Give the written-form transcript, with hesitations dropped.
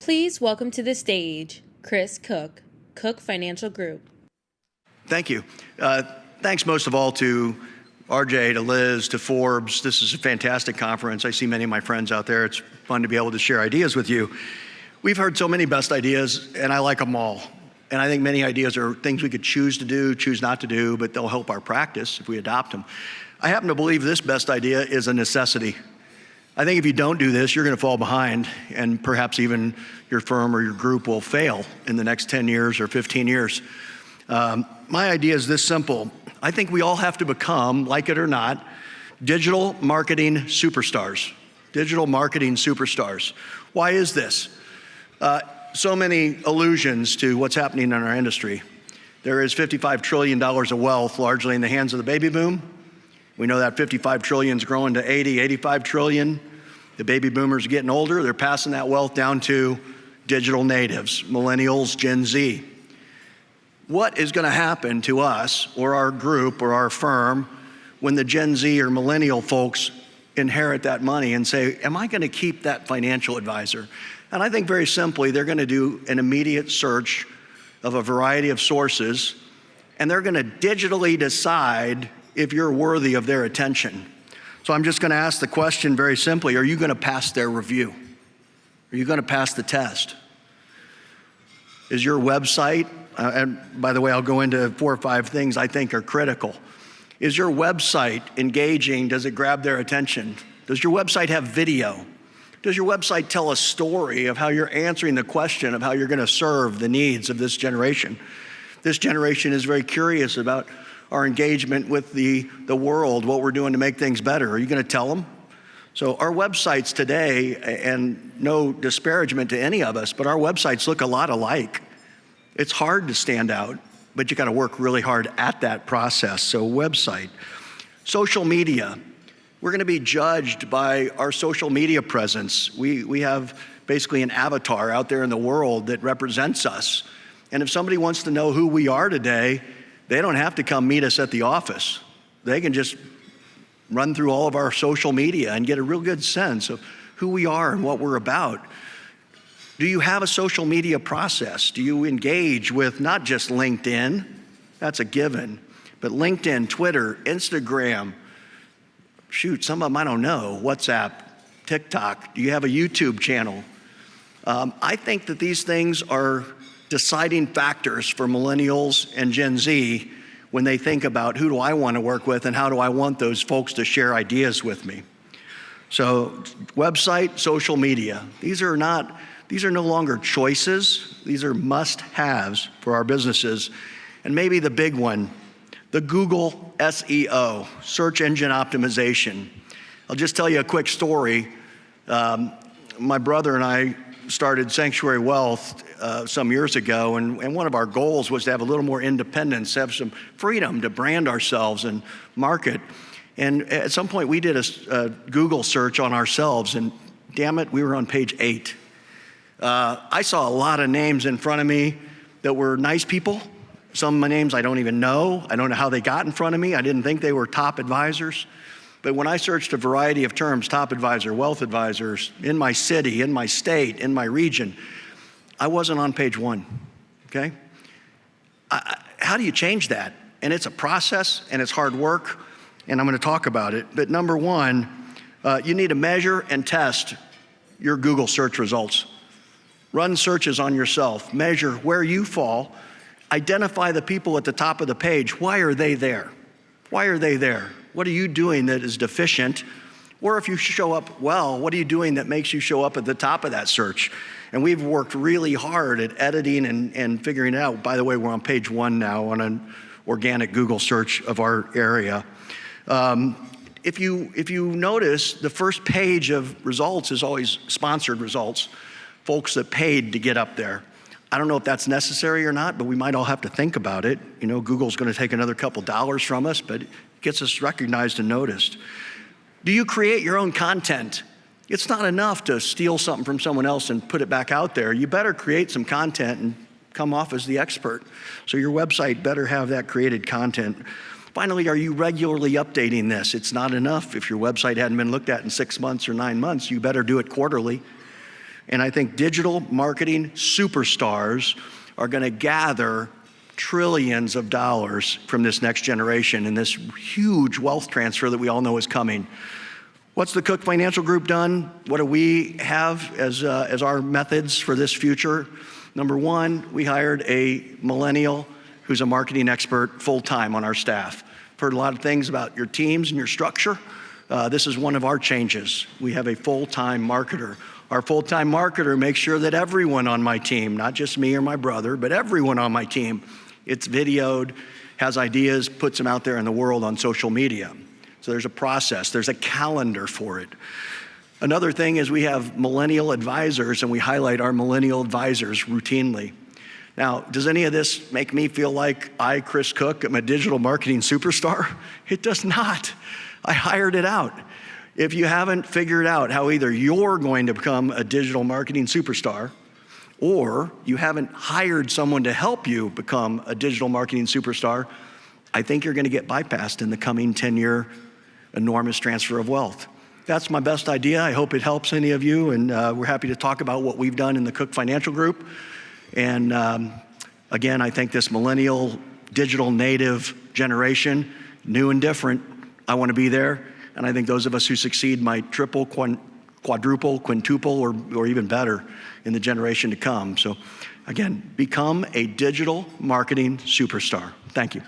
Please welcome to the stage, Chris Cooke, Cooke Financial Group. Thank you. Thanks most of all to RJ, to Liz, to Forbes. This is a fantastic conference. I see many of my friends out there. It's fun to be able to share ideas with you. We've heard so many best ideas, and I like them all. And I think many ideas are things we could choose to do, choose not to do, but they'll help our practice if we adopt them. I happen to believe this best idea is a necessity. I think if you don't do this, you're going to fall behind, and perhaps even your firm or your group will fail in the next 10 years or 15 years. My idea is this simple. I think we all have to become, like it or not, digital marketing superstars. Digital marketing superstars. Why is this? So many allusions to what's happening in our industry. There is $55 trillion of wealth largely in the hands of the baby boom. We know that 55 trillion is growing to 80, 85 trillion. The baby boomers are getting older. They're passing that wealth down to digital natives, millennials, Gen Z. What is going to happen to us or our group or our firm when the Gen Z or millennial folks inherit that money and say, am I going to keep that financial advisor? And I think very simply, they're going to do an immediate search of a variety of sources, and they're going to digitally decide if you're worthy of their attention. So I'm just going to ask the question very simply, are you going to pass their review? Are you going to pass the test? Is your website, and by the way, I'll go into 4 or 5 things I think are critical. Is your website engaging? Does it grab their attention? Does your website have video? Does your website tell a story of how you're answering the question of how you're going to serve the needs of this generation? This generation is very curious about our engagement with the world, what we're doing to make things better. Are you going to tell them? So our websites today, and no disparagement to any of us, but our websites look a lot alike. It's hard to stand out, but you got to work really hard at that process. So website. Social media. We're going to be judged by our social media presence. We have basically an avatar out there in the world that represents us. And if somebody wants to know who we are today, they don't have to come meet us at the office. They can just run through all of our social media and get a real good sense of who we are and what we're about. Do you have a social media process? Do you engage with not just LinkedIn? That's a given. But LinkedIn, Twitter, Instagram, shoot, some of them I don't know, WhatsApp, TikTok. Do you have a YouTube channel? I think that these things are deciding factors for millennials and Gen Z when they think about who do I want to work with and how do I want those folks to share ideas with me. So website, social media, these are no longer choices. These are must-haves for our businesses. And maybe the big one, the Google SEO, search engine optimization. I'll just tell you a quick story. My brother and I started Sanctuary Wealth some years ago, and one of our goals was to have a little more independence, have some freedom to brand ourselves and market. And at some point we did a Google search on ourselves, and damn it, we were on page 8. I saw a lot of names in front of me that were nice people. Some of my names I don't even know. I don't know how they got in front of me. I didn't think they were top advisors. But when I searched a variety of terms, top advisor, wealth advisors, in my city, in my state, in my region, I wasn't on page 1, okay? How do you change that? And it's a process, and it's hard work, and I'm gonna talk about it. But number 1, you need to measure and test your Google search results. Run searches on yourself, measure where you fall, identify the people at the top of the page. Why are they there? Why are they there? What are you doing that is deficient? Or if you show up well, what are you doing that makes you show up at the top of that search? And we've worked really hard at editing and figuring it out. By the way, we're on page 1 now on an organic Google search of our area. If you notice, the first page of results is always sponsored results, folks that paid to get up there. I don't know if that's necessary or not, but we might all have to think about it. You know, Google's going to take another couple dollars from us, but it gets us recognized and noticed. Do you create your own content? It's not enough to steal something from someone else and put it back out there. You better create some content and come off as the expert. So your website better have that created content. Finally, are you regularly updating this? It's not enough if your website hadn't been looked at in 6 months or 9 months. You better do it quarterly. And I think digital marketing superstars are going to gather trillions of dollars from this next generation and this huge wealth transfer that we all know is coming. What's the Cooke Financial Group done? What do we have as our methods for this future? Number one, we hired a millennial who's a marketing expert full-time on our staff. I've heard a lot of things about your teams and your structure. This is one of our changes. We have a full-time marketer. Our full-time marketer makes sure that everyone on my team, not just me or my brother, but everyone on my team, it's videoed, has ideas, puts them out there in the world on social media. So there's a process, there's a calendar for it. Another thing is we have millennial advisors, and we highlight our millennial advisors routinely. Now, does any of this make me feel like I, Chris Cooke, am a digital marketing superstar? It does not. I hired it out. If you haven't figured out how either you're going to become a digital marketing superstar, or you haven't hired someone to help you become a digital marketing superstar, I think you're going to get bypassed in the coming 10-year enormous transfer of wealth. That's my best idea. I hope it helps any of you, and we're happy to talk about what we've done in the Cooke Financial Group. And again, I think this millennial digital native generation, new and different, I want to be there. And I think those of us who succeed might triple, quadruple, quintuple, or even better in the generation to come. So again, become a digital marketing superstar. Thank you.